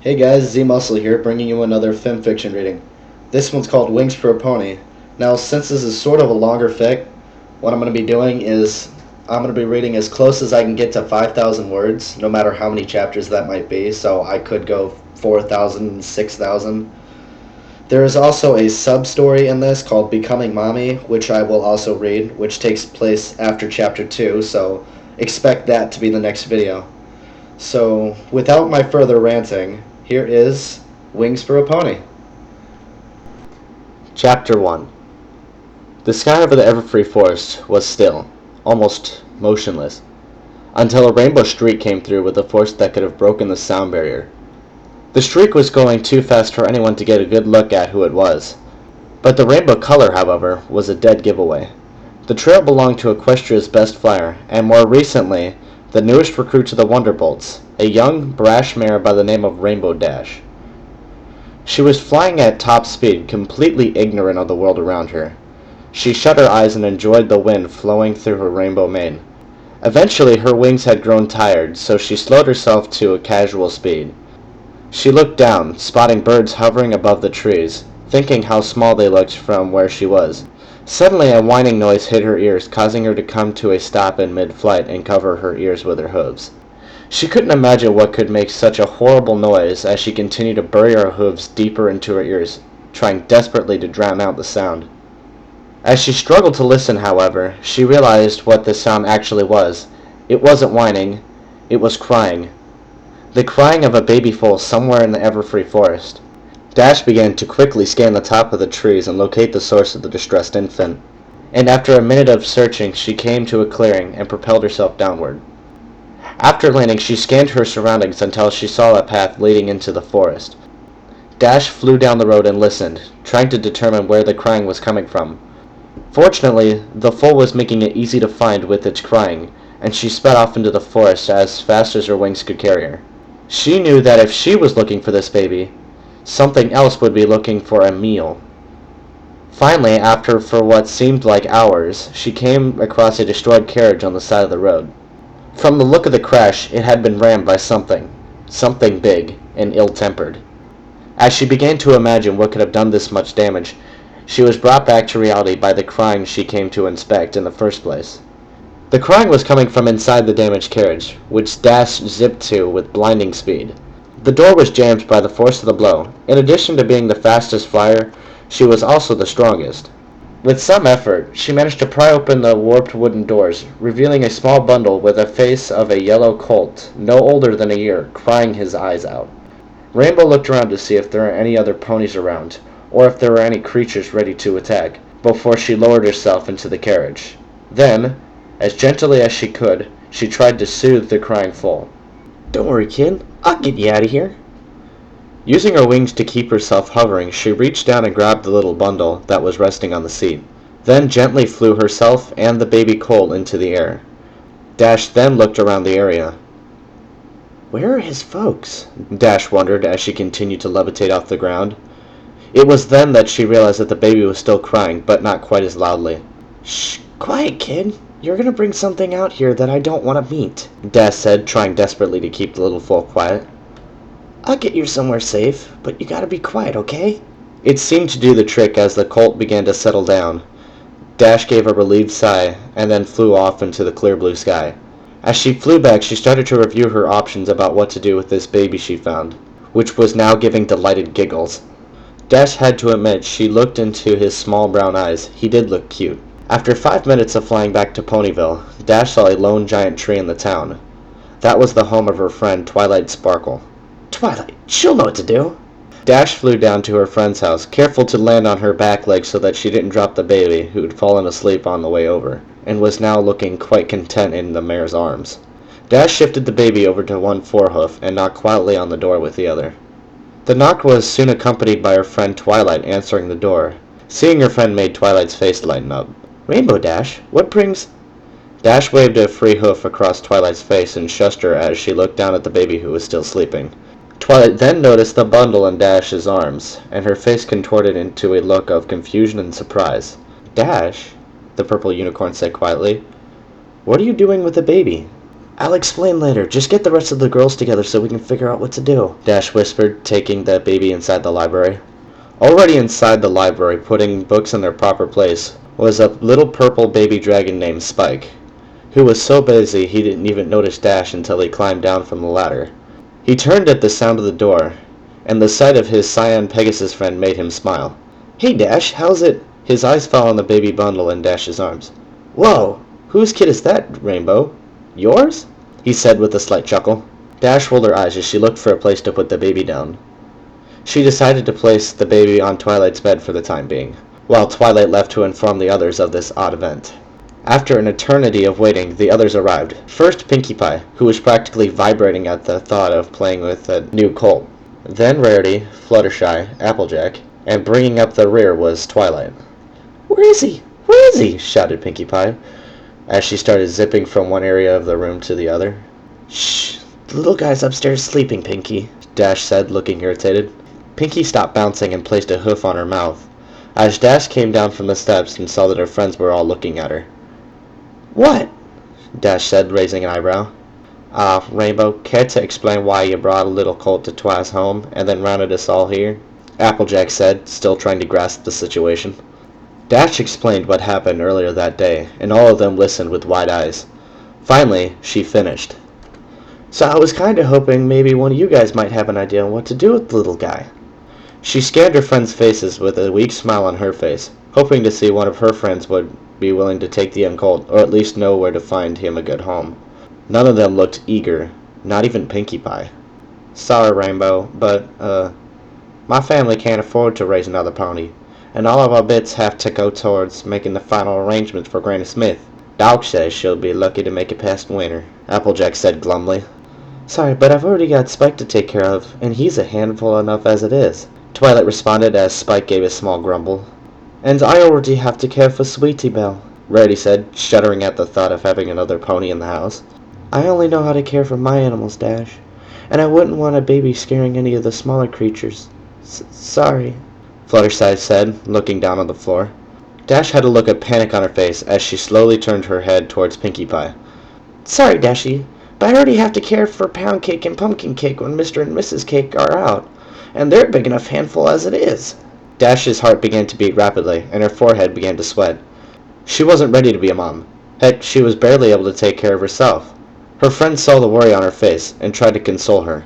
Hey guys, Z Muscle here, bringing you another FIMFiction reading. This one's called Wings for a Pony. Now, since this is sort of a longer fic, what I'm going to be doing is I'm going to be reading as close as I can get to 5,000 words, no matter how many chapters that might be, so I could go 4,000, 6,000. There is also a sub-story in this called Becoming Mommy, which I will also read, which takes place after chapter 2, so expect that to be the next video. So, without my further ranting, here is Wings for a Pony. Chapter 1. The sky over the Everfree Forest was still, almost motionless, until a rainbow streak came through with a force that could have broken the sound barrier. The streak was going too fast for anyone to get a good look at who it was. But the rainbow color, however, was a dead giveaway. The trail belonged to Equestria's best flyer, and more recently, the newest recruit to the Wonderbolts, a young, brash mare by the name of Rainbow Dash. She was flying at top speed, completely ignorant of the world around her. She shut her eyes and enjoyed the wind flowing through her rainbow mane. Eventually her wings had grown tired, so she slowed herself to a casual speed. She looked down, spotting birds hovering above the trees, thinking how small they looked from where she was. Suddenly a whining noise hit her ears, causing her to come to a stop in mid-flight and cover her ears with her hooves. She couldn't imagine what could make such a horrible noise as she continued to bury her hooves deeper into her ears, trying desperately to drown out the sound. As she struggled to listen, however, she realized what the sound actually was. It wasn't whining, it was crying. The crying of a baby foal somewhere in the Everfree Forest. Dash began to quickly scan the top of the trees and locate the source of the distressed infant. And after a minute of searching, she came to a clearing and propelled herself downward. After landing, she scanned her surroundings until she saw a path leading into the forest. Dash flew down the road and listened, trying to determine where the crying was coming from. Fortunately, the foal was making it easy to find with its crying, and she sped off into the forest as fast as her wings could carry her. She knew that if she was looking for this baby, something else would be looking for a meal. Finally, after for what seemed like hours, she came across a destroyed carriage on the side of the road. From the look of the crash, it had been rammed by something big and ill-tempered. As she began to imagine what could have done this much damage, she was brought back to reality by the crying she came to inspect in the first place. The crying was coming from inside the damaged carriage, which Dash zipped to with blinding speed. The door was jammed by the force of the blow. In addition to being the fastest flyer, she was also the strongest. With some effort, she managed to pry open the warped wooden doors, revealing a small bundle with a face of a yellow colt, no older than a year, crying his eyes out. Rainbow looked around to see if there were any other ponies around, or if there were any creatures ready to attack, before she lowered herself into the carriage. Then, as gently as she could, she tried to soothe the crying foal. "Don't worry, kid. I'll get you out of here." Using her wings to keep herself hovering, she reached down and grabbed the little bundle that was resting on the seat, then gently flew herself and the baby colt into the air. Dash then looked around the area. "Where are his folks?" Dash wondered as she continued to levitate off the ground. It was then that she realized that the baby was still crying, but not quite as loudly. "Shh, quiet, kid. You're gonna bring something out here that I don't want to meet," Dash said, trying desperately to keep the little foal quiet. "I'll get you somewhere safe, but you gotta be quiet, okay?" It seemed to do the trick as the colt began to settle down. Dash gave a relieved sigh, and then flew off into the clear blue sky. As she flew back, she started to review her options about what to do with this baby she found, which was now giving delighted giggles. Dash had to admit she looked into his small brown eyes. He did look cute. After 5 minutes of flying back to Ponyville, Dash saw a lone giant tree in the town. That was the home of her friend Twilight Sparkle. "Twilight, she'll know what to do." Dash flew down to her friend's house, careful to land on her back legs so that she didn't drop the baby, who had fallen asleep on the way over, and was now looking quite content in the mare's arms. Dash shifted the baby over to one forehoof and knocked quietly on the door with the other. The knock was soon accompanied by her friend Twilight answering the door. Seeing her friend made Twilight's face lighten up. "Rainbow Dash, what brings—" Dash waved a free hoof across Twilight's face and shushed her as she looked down at the baby who was still sleeping. Twilight then noticed the bundle in Dash's arms, and her face contorted into a look of confusion and surprise. "Dash," the purple unicorn said quietly, "what are you doing with the baby?" I'll explain later. Just get the rest of the girls together so we can figure out what to do. Dash whispered, taking the baby inside the library. Already inside the library, putting books in their proper place, was a little purple baby dragon named Spike, who was so busy he didn't even notice Dash until he climbed down from the ladder. He turned at the sound of the door, and the sight of his Cyan Pegasus friend made him smile. Hey Dash, how's it? His eyes fell on the baby bundle in Dash's arms. Whoa, whose kid is that, Rainbow? Yours? He said with a slight chuckle. Dash rolled her eyes as she looked for a place to put the baby down. She decided to place the baby on Twilight's bed for the time being, while Twilight left to inform the others of this odd event. After an eternity of waiting, the others arrived. First Pinkie Pie, who was practically vibrating at the thought of playing with a new colt. Then Rarity, Fluttershy, Applejack, and bringing up the rear was Twilight. Where is he? Where is he? Shouted Pinkie Pie, as she started zipping from one area of the room to the other. Shh, the little guy's upstairs sleeping, Pinkie, Dash said, looking irritated. Pinkie stopped bouncing and placed a hoof on her mouth, as Dash came down from the steps and saw that her friends were all looking at her. What? Dash said, raising an eyebrow. Rainbow, care to explain why you brought a little colt to Twi's home and then rounded us all here? Applejack said, still trying to grasp the situation. Dash explained what happened earlier that day, and all of them listened with wide eyes. Finally, she finished. So I was kinda hoping maybe one of you guys might have an idea on what to do with the little guy. She scanned her friends' faces with a weak smile on her face, hoping to see one of her friends would be willing to take the young colt, or at least know where to find him a good home. None of them looked eager, not even Pinkie Pie. Sorry, Rainbow, but, my family can't afford to raise another pony, and all of our bits have to go towards making the final arrangements for Granny Smith. Dog says she'll be lucky to make it past winter, Applejack said glumly. Sorry, but I've already got Spike to take care of, and he's a handful enough as it is, Twilight responded as Spike gave a small grumble. And I already have to care for Sweetie Belle, Rarity said, shuddering at the thought of having another pony in the house. I only know how to care for my animals, Dash, and I wouldn't want a baby scaring any of the smaller creatures. Sorry, Fluttershy said, looking down on the floor. Dash had a look of panic on her face as she slowly turned her head towards Pinkie Pie. Sorry, Dashie, but I already have to care for Pound Cake and Pumpkin Cake when Mr. and Mrs. Cake are out, and they're a big enough handful as it is. Dash's heart began to beat rapidly, and her forehead began to sweat. She wasn't ready to be a mom. Heck, she was barely able to take care of herself. Her friends saw the worry on her face and tried to console her.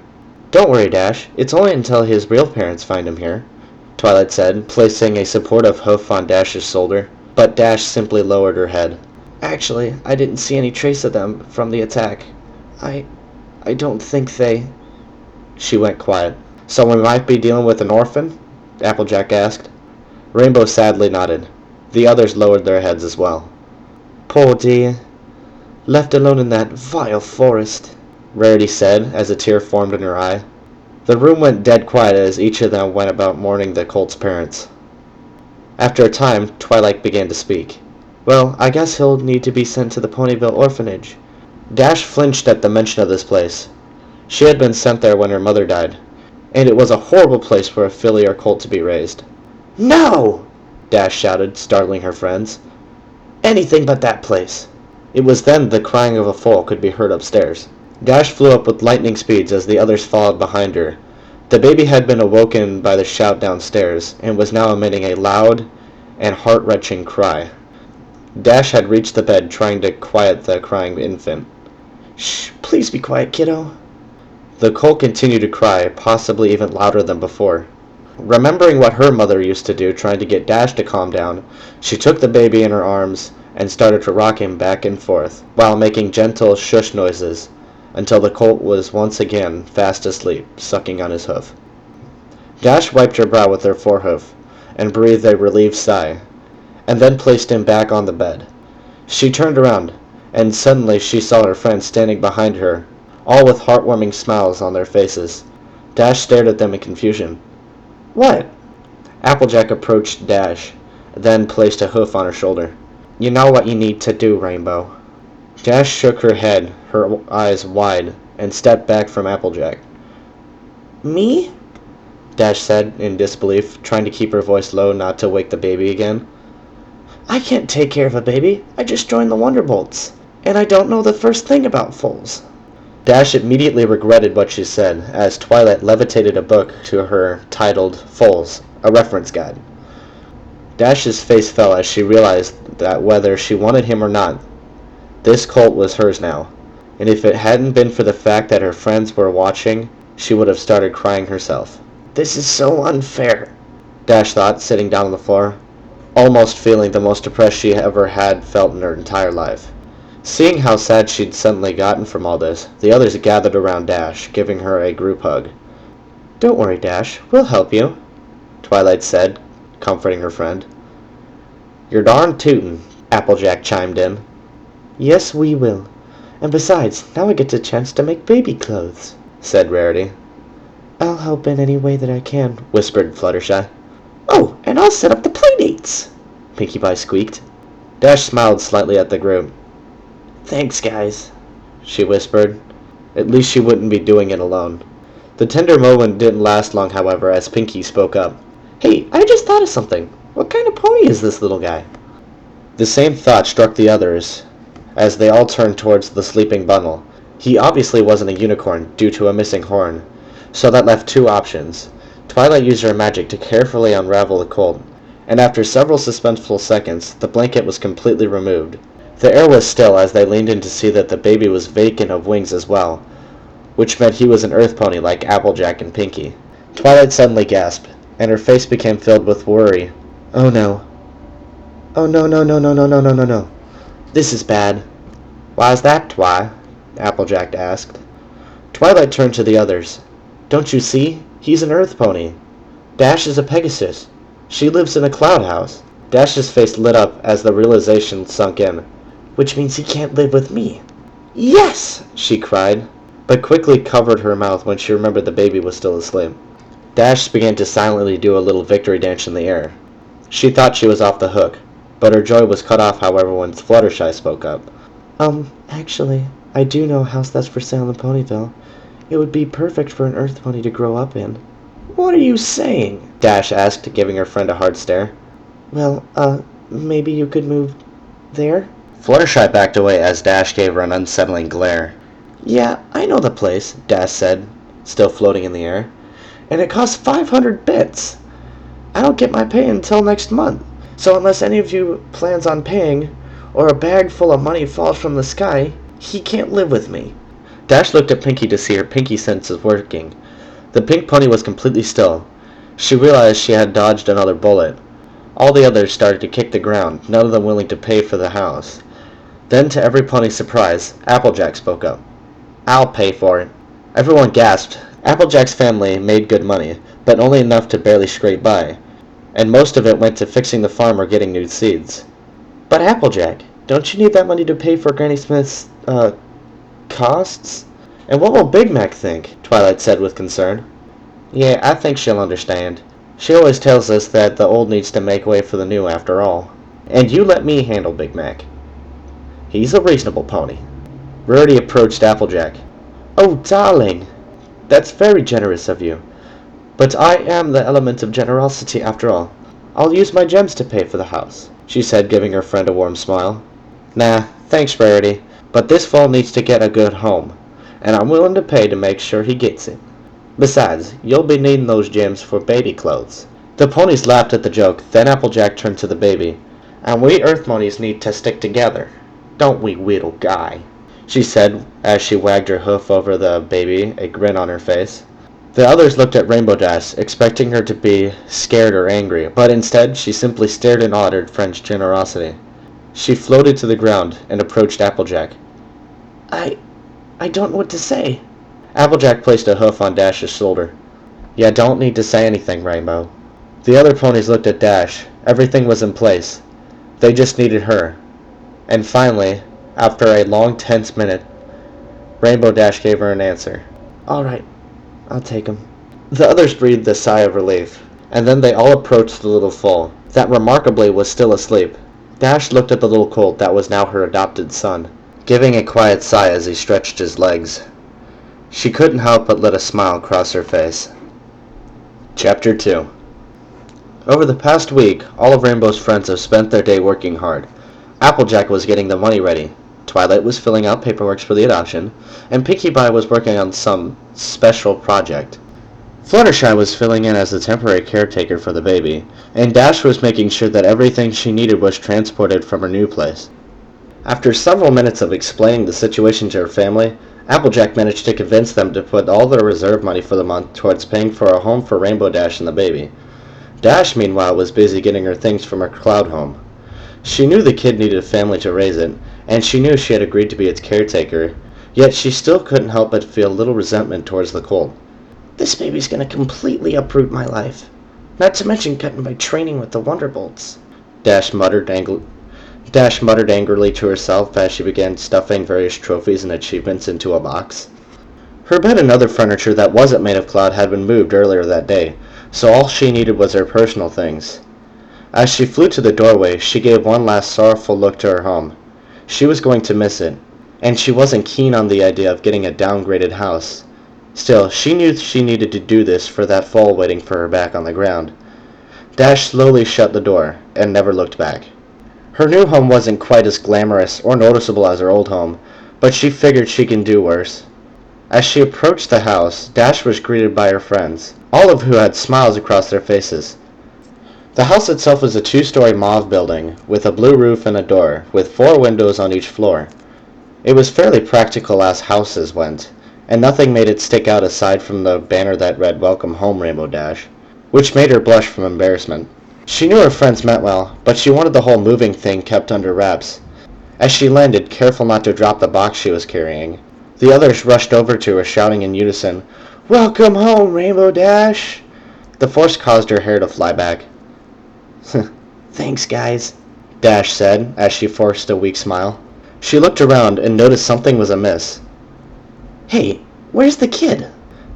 Don't worry, Dash. It's only until his real parents find him here, Twilight said, placing a supportive hoof on Dash's shoulder, but Dash simply lowered her head. Actually, I didn't see any trace of them from the attack. I don't think they... She went quiet. So we might be dealing with an orphan? Applejack asked. Rainbow sadly nodded. The others lowered their heads as well. Poor dear. Left alone in that vile forest, Rarity said, as a tear formed in her eye. The room went dead quiet as each of them went about mourning the colt's parents. After a time, Twilight began to speak. Well, I guess he'll need to be sent to the Ponyville orphanage. Dash flinched at the mention of this place. She had been sent there when her mother died, and it was a horrible place for a filly or colt to be raised. No! Dash shouted, startling her friends. Anything but that place. It was then the crying of a foal could be heard upstairs. Dash flew up with lightning speeds as the others followed behind her. The baby had been awoken by the shout downstairs, and was now emitting a loud and heart-wrenching cry. Dash had reached the bed, trying to quiet the crying infant. Shh, please be quiet, kiddo. The colt continued to cry, possibly even louder than before. Remembering what her mother used to do, trying to get Dash to calm down, she took the baby in her arms and started to rock him back and forth, while making gentle shush noises, until the colt was once again fast asleep, sucking on his hoof. Dash wiped her brow with her forehoof, and breathed a relieved sigh, and then placed him back on the bed. She turned around, and suddenly she saw her friends standing behind her, all with heartwarming smiles on their faces. Dash stared at them in confusion. What? Applejack approached Dash, then placed a hoof on her shoulder. You know what you need to do, Rainbow. Dash shook her head, her eyes wide, and stepped back from Applejack. Me? Dash said, in disbelief, trying to keep her voice low not to wake the baby again. I can't take care of a baby. I just joined the Wonderbolts. and I don't know the first thing about foals. Dash immediately regretted what she said, as Twilight levitated a book to her titled Foals, a reference guide. Dash's face fell as she realized that whether she wanted him or not, this colt was hers now, and if it hadn't been for the fact that her friends were watching, she would have started crying herself. This is so unfair, Dash thought, sitting down on the floor, almost feeling the most depressed she ever had felt in her entire life. Seeing how sad she'd suddenly gotten from all this, the others gathered around Dash, giving her a group hug. "Don't worry, Dash. We'll help you," Twilight said, comforting her friend. "You're darn tootin'," Applejack chimed in. "Yes, we will. And besides, now I get a chance to make baby clothes," said Rarity. "I'll help in any way that I can," whispered Fluttershy. "Oh, and I'll set up the playdates," Pinkie Pie squeaked. Dash smiled slightly at the group. "Thanks, guys," she whispered. At least she wouldn't be doing it alone. The tender moment didn't last long, however, as Pinkie spoke up. "Hey, I just thought of something. What kind of pony is this little guy?" The same thought struck the others, as they all turned towards the sleeping bundle. He obviously wasn't a unicorn, due to a missing horn, so that left two options. Twilight used her magic to carefully unravel the colt, and after several suspenseful seconds, the blanket was completely removed. The air was still as they leaned in to see that the baby was vacant of wings as well, which meant he was an earth pony like Applejack and Pinkie. Twilight suddenly gasped, and her face became filled with worry. "Oh no. Oh no, no, no, no, no, no, no, no, no. This is bad." "Why's that, Twi?" Applejack asked. Twilight turned to the others. "Don't you see? He's an earth pony. Dash is a Pegasus. She lives in a cloud house." Dash's face lit up as the realization sunk in. "Which means he can't live with me." "Yes!" she cried, but quickly covered her mouth when she remembered the baby was still asleep. Dash began to silently do a little victory dance in the air. She thought she was off the hook, but her joy was cut off, however, when Fluttershy spoke up. Actually, I do know a house that's for sale in Ponyville. It would be perfect for an earth pony to grow up in." "What are you saying?" Dash asked, giving her friend a hard stare. "Well, maybe you could move there?" Fluttershy backed away as Dash gave her an unsettling glare. "Yeah, I know the place," Dash said, still floating in the air. "And it costs 500 bits. I don't get my pay until next month. So unless any of you plans on paying, or a bag full of money falls from the sky, he can't live with me." Dash looked at Pinkie to see her pinky senses working. The pink pony was completely still. She realized she had dodged another bullet. All the others started to kick the ground, none of them willing to pay for the house. Then, to every pony's surprise, Applejack spoke up. "I'll pay for it." Everyone gasped. Applejack's family made good money, but only enough to barely scrape by, and most of it went to fixing the farm or getting new seeds. "But Applejack, don't you need that money to pay for Granny Smith's, costs? And what will Big Mac think?" Twilight said with concern. "Yeah, I think she'll understand. She always tells us that the old needs to make way for the new after all. And you let me handle Big Mac. He's a reasonable pony." Rarity approached Applejack. "Oh, darling, that's very generous of you. But I am the element of generosity after all. I'll use my gems to pay for the house," she said, giving her friend a warm smile. "Nah, thanks, Rarity, but this foal needs to get a good home, and I'm willing to pay to make sure he gets it. Besides, you'll be needing those gems for baby clothes." The ponies laughed at the joke, then Applejack turned to the baby. "And we earth ponies need to stick together, don't we, little guy?" she said as she wagged her hoof over the baby, a grin on her face. The others looked at Rainbow Dash, expecting her to be scared or angry, but instead she simply stared in awe at her friend's generosity. She floated to the ground and approached Applejack. I don't know what to say." Applejack placed a hoof on Dash's shoulder. "You don't need to say anything, Rainbow." The other ponies looked at Dash. Everything was in place. They just needed her. And finally, after a long tense minute, Rainbow Dash gave her an answer. "All right, I'll take him." The others breathed a sigh of relief, and then they all approached the little foal, that remarkably was still asleep. Dash looked at the little colt that was now her adopted son, giving a quiet sigh as he stretched his legs. She couldn't help but let a smile cross her face. Chapter 2. Over the past week, all of Rainbow's friends have spent their day working hard. Applejack was getting the money ready. Twilight was filling out paperwork for the adoption, and Pinkie Pie was working on some special project. Fluttershy was filling in as the temporary caretaker for the baby, and Dash was making sure that everything she needed was transported from her new place. After several minutes of explaining the situation to her family, Applejack managed to convince them to put all their reserve money for the month towards paying for a home for Rainbow Dash and the baby. Dash, meanwhile, was busy getting her things from her cloud home. She knew the kid needed a family to raise it, and she knew she had agreed to be its caretaker, yet she still couldn't help but feel a little resentment towards the colt. This baby's gonna completely uproot my life. Not to mention cutting my training with the Wonderbolts. Dash muttered angrily to herself as she began stuffing various trophies and achievements into a box. Her bed and other furniture that wasn't made of cloud had been moved earlier that day, so all she needed was her personal things. As she flew to the doorway, she gave one last sorrowful look to her home. She was going to miss it, and she wasn't keen on the idea of getting a downgraded house. Still, she knew she needed to do this for that foal waiting for her back on the ground. Dash slowly shut the door and never looked back. Her new home wasn't quite as glamorous or noticeable as her old home, but she figured she can do worse. As she approached the house, Dash was greeted by her friends, all of who had smiles across their faces. The house itself was a two-story mauve building, with a blue roof and a door, with 4 windows on each floor. It was fairly practical as houses went, and nothing made it stick out aside from the banner that read "Welcome Home, Rainbow Dash," which made her blush from embarrassment. She knew her friends meant well, but she wanted the whole moving thing kept under wraps. As she landed, careful not to drop the box she was carrying, the others rushed over to her, shouting in unison, "Welcome home, Rainbow Dash!" The force caused her hair to fly back. Thanks, guys, Dash said, as she forced a weak smile. She looked around and noticed something was amiss. Hey, where's the kid?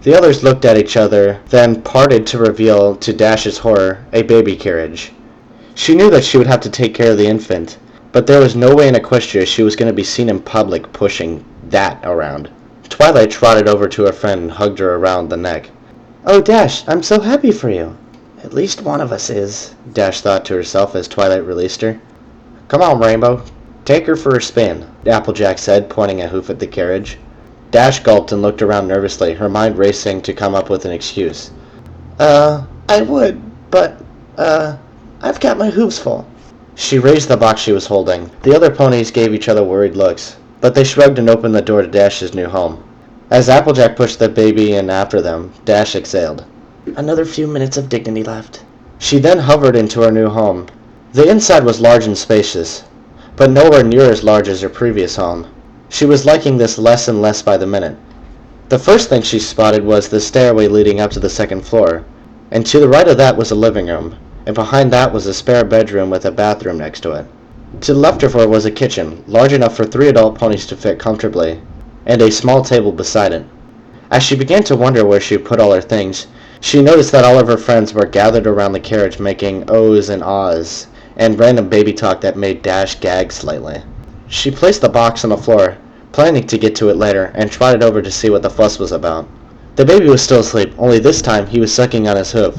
The others looked at each other, then parted to reveal, to Dash's horror, a baby carriage. She knew that she would have to take care of the infant, but there was no way in Equestria she was going to be seen in public pushing that around. Twilight trotted over to her friend and hugged her around the neck. Oh, Dash, I'm so happy for you. At least one of us is, Dash thought to herself as Twilight released her. Come on, Rainbow. Take her for a spin, Applejack said, pointing a hoof at the carriage. Dash gulped and looked around nervously, her mind racing to come up with an excuse. I would, but, I've got my hooves full. She raised the box she was holding. The other ponies gave each other worried looks, but they shrugged and opened the door to Dash's new home. As Applejack pushed the baby in after them, Dash exhaled. Another few minutes of dignity left. She then hovered into her new home. The inside was large and spacious, but nowhere near as large as her previous home. She was liking this less and less by the minute. The first thing she spotted was the stairway leading up to the second floor, and to the right of that was a living room, and behind that was a spare bedroom with a bathroom next to it. To the left of her was a kitchen, large enough for 3 adult ponies to fit comfortably, and a small table beside it. As she began to wonder where she would put all her things, she noticed that all of her friends were gathered around the carriage making ohs and ahs, and random baby talk that made Dash gag slightly. She placed the box on the floor, planning to get to it later, and trotted over to see what the fuss was about. The baby was still asleep, only this time he was sucking on his hoof,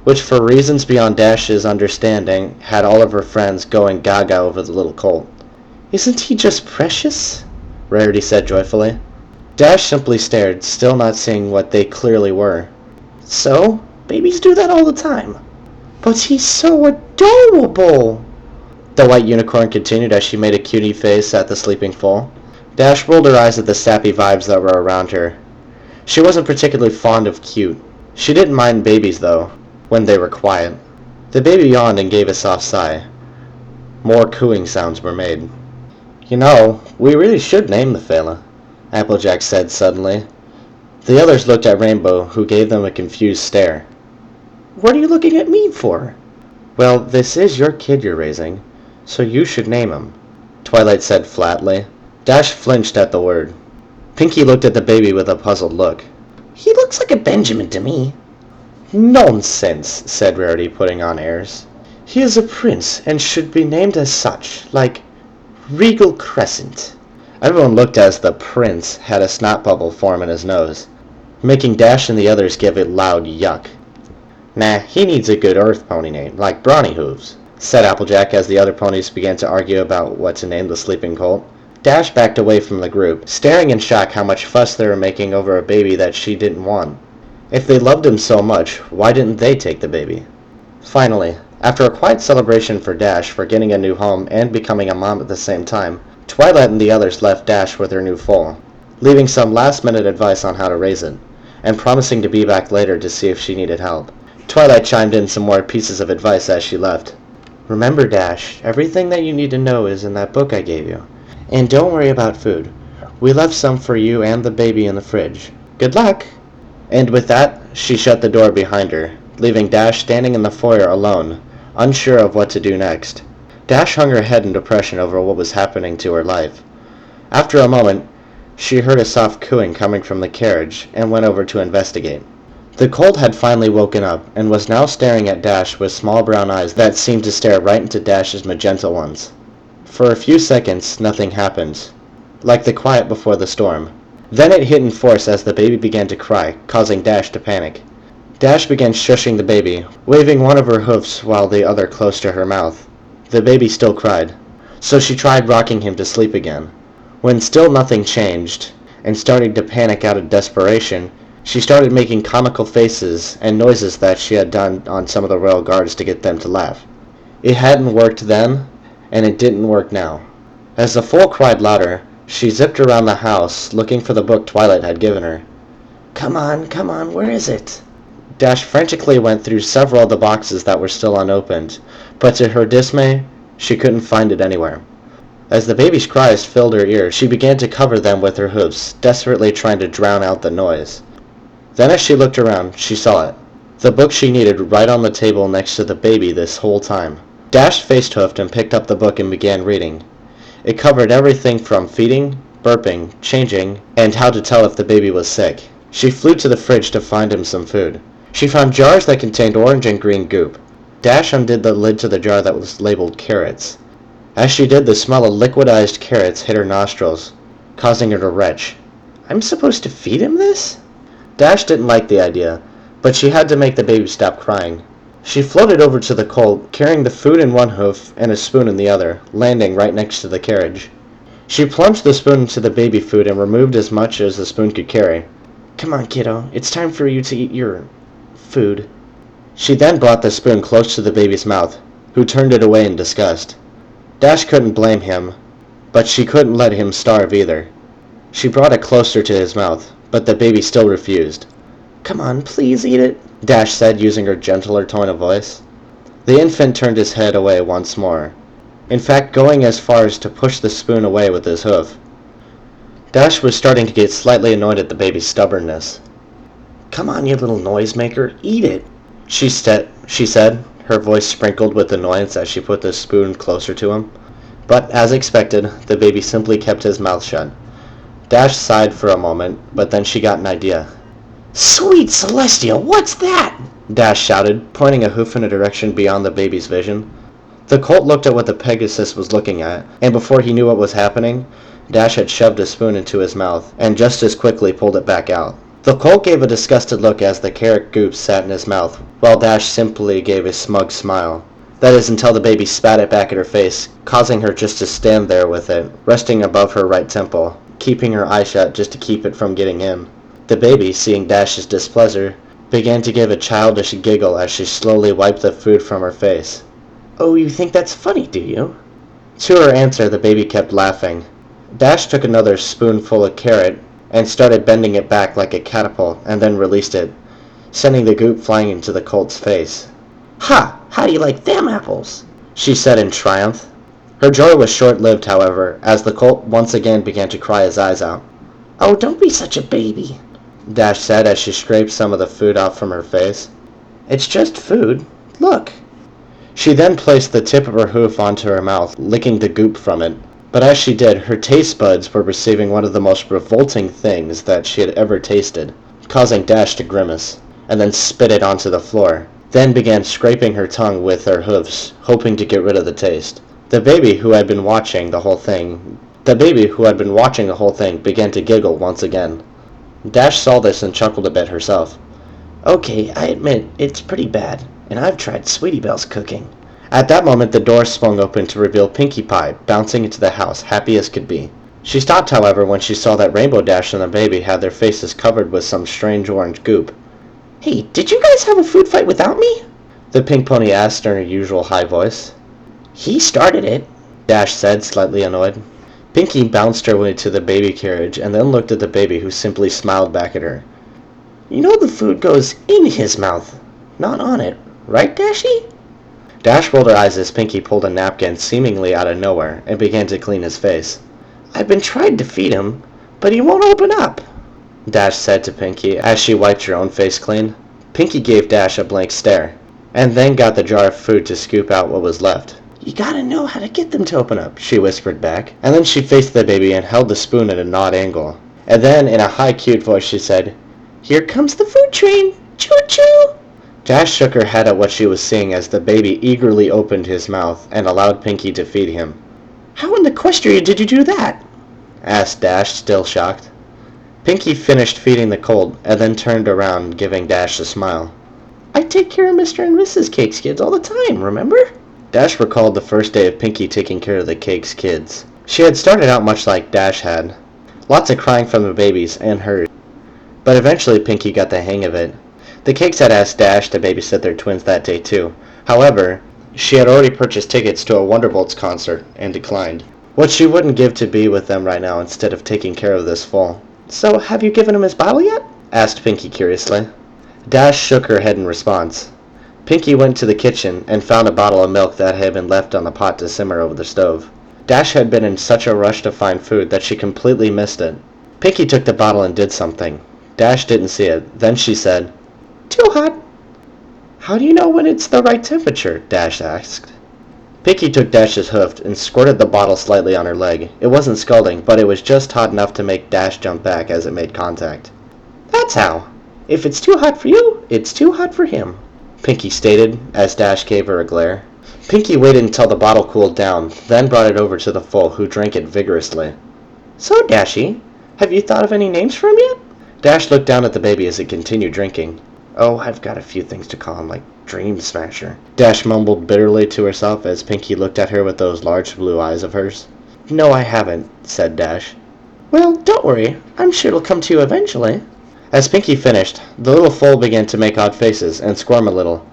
which for reasons beyond Dash's understanding had all of her friends going gaga over the little colt. Isn't he just precious? Rarity said joyfully. Dash simply stared, still not seeing what they clearly were. So, babies do that all the time. But he's so adorable! The white unicorn continued as she made a cutie face at the sleeping foal. Dash rolled her eyes at the sappy vibes that were around her. She wasn't particularly fond of cute. She didn't mind babies, though, when they were quiet. The baby yawned and gave a soft sigh. More cooing sounds were made. You know, we really should name the fella, Applejack said suddenly. The others looked at Rainbow, who gave them a confused stare. What are you looking at me for? Well, this is your kid you're raising, so you should name him, Twilight said flatly. Dash flinched at the word. Pinkie looked at the baby with a puzzled look. He looks like a Benjamin to me. Nonsense, said Rarity, putting on airs. He is a prince and should be named as such, like Regal Crescent. Everyone looked as the prince had a snot bubble form in his nose, making Dash and the others give a loud yuck. Nah, he needs a good earth pony name, like Brawny Hooves, said Applejack as the other ponies began to argue about what to name the sleeping colt. Dash backed away from the group, staring in shock how much fuss they were making over a baby that she didn't want. If they loved him so much, why didn't they take the baby? Finally, after a quiet celebration for Dash for getting a new home and becoming a mom at the same time, Twilight and the others left Dash with her new foal, leaving some last-minute advice on how to raise it, and promising to be back later to see if she needed help. Twilight chimed in some more pieces of advice as she left. Remember, Dash, everything that you need to know is in that book I gave you. And don't worry about food. We left some for you and the baby in the fridge. Good luck! And with that, she shut the door behind her, leaving Dash standing in the foyer alone, unsure of what to do next. Dash hung her head in depression over what was happening to her life. After a moment, she heard a soft cooing coming from the carriage and went over to investigate. The colt had finally woken up and was now staring at Dash with small brown eyes that seemed to stare right into Dash's magenta ones. For a few seconds, nothing happened, like the quiet before the storm. Then it hit in force as the baby began to cry, causing Dash to panic. Dash began shushing the baby, waving one of her hoofs while the other close to her mouth. The baby still cried, so she tried rocking him to sleep again. When still nothing changed, and starting to panic out of desperation, she started making comical faces and noises that she had done on some of the royal guards to get them to laugh. It hadn't worked then, and it didn't work now. As the foal cried louder, she zipped around the house, looking for the book Twilight had given her. Come on, where is it? Dash frantically went through several of the boxes that were still unopened, but to her dismay, she couldn't find it anywhere. As the baby's cries filled her ears, she began to cover them with her hoofs, desperately trying to drown out the noise. Then as she looked around, she saw it. The book she needed right on the table next to the baby this whole time. Dash face-hoofed and picked up the book and began reading. It covered everything from feeding, burping, changing, and how to tell if the baby was sick. She flew to the fridge to find him some food. She found jars that contained orange and green goop. Dash undid the lid to the jar that was labeled carrots. As she did, the smell of liquidized carrots hit her nostrils, causing her to retch. I'm supposed to feed him this? Dash didn't like the idea, but she had to make the baby stop crying. She floated over to the colt, carrying the food in one hoof and a spoon in the other, landing right next to the carriage. She plunged the spoon into the baby food and removed as much as the spoon could carry. Come on, kiddo, it's time for you to eat your food. She then brought the spoon close to the baby's mouth, who turned it away in disgust. Dash couldn't blame him, but she couldn't let him starve either. She brought it closer to his mouth, but the baby still refused. Come on, please eat it, Dash said, using her gentler tone of voice. The infant turned his head away once more, in fact going as far as to push the spoon away with his hoof. Dash was starting to get slightly annoyed at the baby's stubbornness. Come on, you little noisemaker, eat it, she said, her voice sprinkled with annoyance as she put the spoon closer to him. But, as expected, the baby simply kept his mouth shut. Dash sighed for a moment, but then she got an idea. Sweet Celestial, what's that? Dash shouted, pointing a hoof in a direction beyond the baby's vision. The colt looked at what the Pegasus was looking at, and before he knew what was happening, Dash had shoved a spoon into his mouth, and just as quickly pulled it back out. The colt gave a disgusted look as the carrot goop sat in his mouth, while Dash simply gave a smug smile. That is, until the baby spat it back at her face, causing her just to stand there with it, resting above her right temple, keeping her eye shut just to keep it from getting in. The baby, seeing Dash's displeasure, began to give a childish giggle as she slowly wiped the food from her face. Oh, you think that's funny, do you? To her answer, the baby kept laughing. Dash took another spoonful of carrot and started bending it back like a catapult and then released it, sending the goop flying into the colt's face. Ha! How do you like them apples? She said in triumph. Her joy was short-lived, however, as the colt once again began to cry his eyes out. Oh, don't be such a baby, Dash said as she scraped some of the food off from her face. It's just food. Look. She then placed the tip of her hoof onto her mouth, licking the goop from it. But as she did, her taste buds were receiving one of the most revolting things that she had ever tasted, causing Dash to grimace, and then spit it onto the floor, then began scraping her tongue with her hoofs, hoping to get rid of the taste. The baby, who had been watching the whole thing, began to giggle once again. Dash saw this and chuckled a bit herself. Okay, I admit, it's pretty bad, and I've tried Sweetie Belle's cooking. At that moment, the door swung open to reveal Pinkie Pie, bouncing into the house, happy as could be. She stopped, however, when she saw that Rainbow Dash and the baby had their faces covered with some strange orange goop. Hey, did you guys have a food fight without me? The pink pony asked in her usual high voice. He started it, Dash said, slightly annoyed. Pinkie bounced her way to the baby carriage and then looked at the baby, who simply smiled back at her. You know the food goes in his mouth, not on it, right, Dashy? Dash rolled her eyes as Pinkie pulled a napkin seemingly out of nowhere and began to clean his face. I've been trying to feed him, but he won't open up, Dash said to Pinkie as she wiped her own face clean. Pinkie gave Dash a blank stare, and then got the jar of food to scoop out what was left. You gotta know how to get them to open up, she whispered back, and then she faced the baby and held the spoon at an odd angle. And then, in a high, cute voice, she said, Here comes the food train! Choo-choo! Dash shook her head at what she was seeing as the baby eagerly opened his mouth and allowed Pinkie to feed him. How in the equestria did you do that? Asked Dash, still shocked. Pinkie finished feeding the colt and then turned around, giving Dash a smile. I take care of Mr. and Mrs. Cake's kids all the time, remember? Dash recalled the first day of Pinkie taking care of the Cake's kids. She had started out much like Dash had. Lots of crying from the babies and hers. But eventually Pinkie got the hang of it. The Cakes had asked Dash to babysit their twins that day too. However, she had already purchased tickets to a Wonderbolts concert and declined. What she wouldn't give to be with them right now instead of taking care of this foal. So, have you given him his bottle yet? Asked Pinkie curiously. Dash shook her head in response. Pinkie went to the kitchen and found a bottle of milk that had been left on the pot to simmer over the stove. Dash had been in such a rush to find food that she completely missed it. Pinkie took the bottle and did something. Dash didn't see it. Then she said, Too hot. How do you know when it's the right temperature? Dash asked. Pinkie took Dash's hoof and squirted the bottle slightly on her leg. It wasn't scalding, but it was just hot enough to make Dash jump back as it made contact. That's how. If it's too hot for you, it's too hot for him, Pinkie stated, as Dash gave her a glare. Pinkie waited until the bottle cooled down, then brought it over to the foal, who drank it vigorously. So, Dashy, have you thought of any names for him yet? Dash looked down at the baby as it continued drinking. Oh, I've got a few things to call him, like Dream Smasher, Dash mumbled bitterly to herself as Pinkie looked at her with those large blue eyes of hers. No, I haven't, said Dash. Well, don't worry. I'm sure it'll come to you eventually. As Pinkie finished, the little foal began to make odd faces and squirm a little.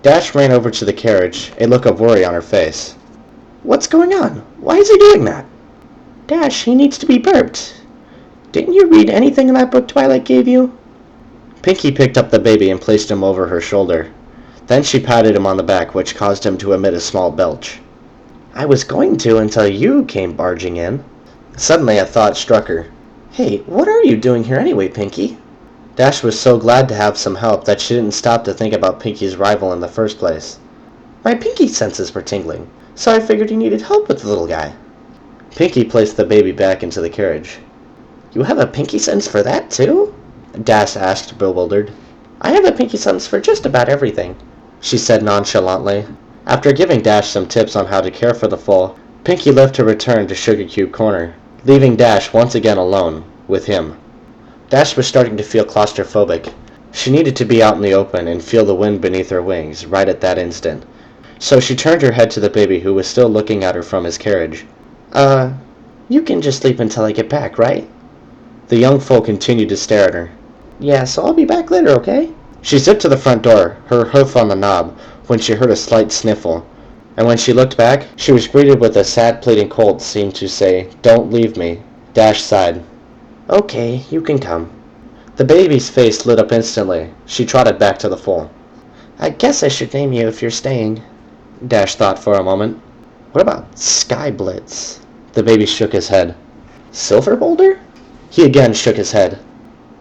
Dash ran over to the carriage, a look of worry on her face. What's going on? Why is he doing that? Dash, he needs to be burped. Didn't you read anything in that book Twilight gave you? Pinkie picked up the baby and placed him over her shoulder. Then she patted him on the back, which caused him to emit a small belch. I was going to until you came barging in. Suddenly a thought struck her. Hey, what are you doing here anyway, Pinkie? Dash was so glad to have some help that she didn't stop to think about Pinkie's rival in the first place. My pinky senses were tingling, so I figured you needed help with the little guy. Pinkie placed the baby back into the carriage. You have a pinky sense for that, too? Dash asked, bewildered. I have a pinky sense for just about everything, she said nonchalantly. After giving Dash some tips on how to care for the foal, Pinkie left to return to Sugar Cube Corner, leaving Dash once again alone with him. Dash was starting to feel claustrophobic. She needed to be out in the open and feel the wind beneath her wings right at that instant. So she turned her head to the baby, who was still looking at her from his carriage. You can just sleep until I get back, right? The young foal continued to stare at her. Yeah, so I'll be back later, okay? She zipped to the front door, her hoof on the knob, when she heard a slight sniffle. And when she looked back, she was greeted with a sad pleading colt seemed to say, "Don't leave me." Dash sighed. Okay, you can come. The baby's face lit up instantly. She trotted back to the foal. I guess I should name you if you're staying, Dash thought for a moment. What about Sky Blitz? The baby shook his head. Silver Boulder? He again shook his head.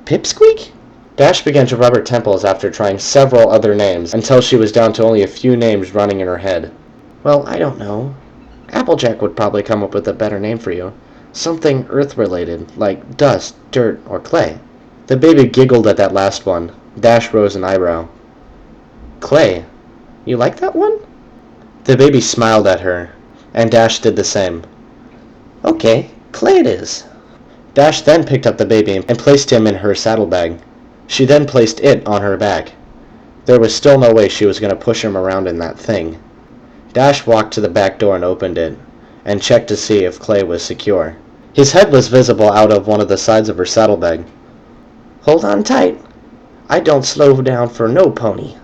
Pipsqueak? Dash began to rub her temples after trying several other names until she was down to only a few names running in her head. Well, I don't know. Applejack would probably come up with a better name for you. Something Earth-related, like dust, dirt, or clay. The baby giggled at that last one. Dash rose an eyebrow. Clay. You like that one? The baby smiled at her, and Dash did the same. Okay, clay it is. Dash then picked up the baby and placed him in her saddlebag. She then placed it on her back. There was still no way she was going to push him around in that thing. Dash walked to the back door and opened it, and checked to see if Clay was secure. His head was visible out of one of the sides of her saddlebag. Hold on tight. I don't slow down for no pony.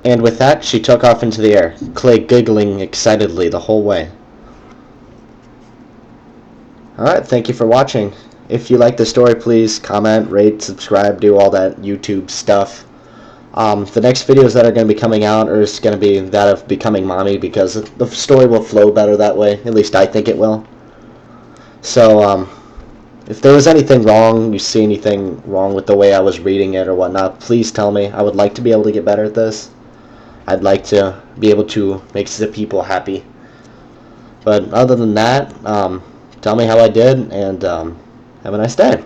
And with that, she took off into the air, Clay giggling excitedly the whole way. Alright, thank you for watching. If you like the story, please comment, rate, subscribe, do all that YouTube stuff. The next videos that are going to be coming out are going to be that of becoming mommy, because the story will flow better that way. At least I think it will. So, if there was anything wrong, you see anything wrong with the way I was reading it or whatnot, please tell me. I would like to be able to get better at this. I'd like to be able to make the people happy. But other than that, tell me how I did, and have a nice day.